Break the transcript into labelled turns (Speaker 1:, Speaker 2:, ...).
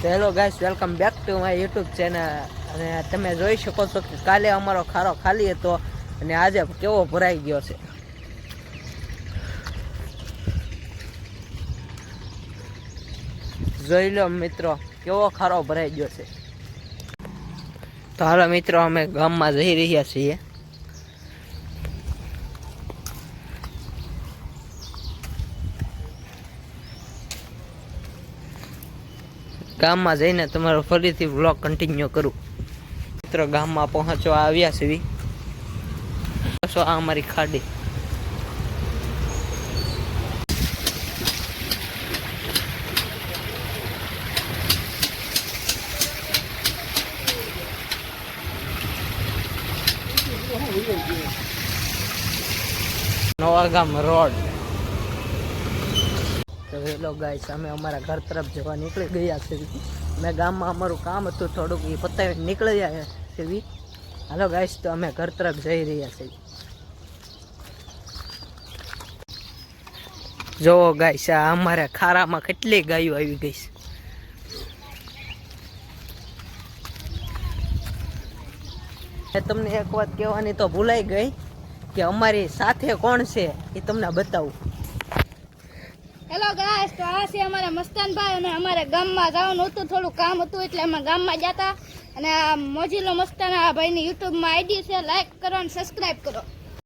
Speaker 1: તો hello guys, welcome back to my YouTube channel. અને તમે જોઈ શકો છો કે કાલે અમારો ખારો ખાલી હતો અને આજે કેવો ભરાઈ ગયો છે. જોઈ લો મિત્રો, કેવો ખારો ભરાઈ ગયો છે. તો હાલો મિત્રો, અમે ગામમાં જઈ રહ્યા છીએ. ગામમાં જઈને તમારો ફરીથી વ્લોગ કન્ટિન્યુ કરું. મિત્રો ગામમાં પહોંચવા આવ્યા છે. આ અમારી ખાડી. નવા ગામ રોડ. તો હેલો ગાઈસ, અમે અમારા ઘર તરફ જવા નીકળી ગયા છે. મેં ગામમાં અમારું કામ હતું થોડુંક, એ પતાવી નીકળી ગયા છે. હાલો ગાઈસ, તો અમે ઘર તરફ જઈ રહ્યા છીએ. જોવો ગાઈસ, આ અમારા ખારામાં કેટલી ગાયો આવી ગઈ છે. તમને એક વાત કહેવાની તો ભૂલાઈ ગઈ કે અમારી સાથે કોણ છે એ તમને બતાવું.
Speaker 2: હેલો ગાઈસ, તો આ છે અમારા મસ્તાનભાઈ અને અમારે ગામમાં જવાનું હતું, થોડું કામ હતું એટલે અમે ગામમાં જતા. અને આ મોજીલો મસ્તાના ભાઈની યુટ્યુબમાં આઈડી છે, લાઈક કરો અને સબસ્ક્રાઈબ કરો.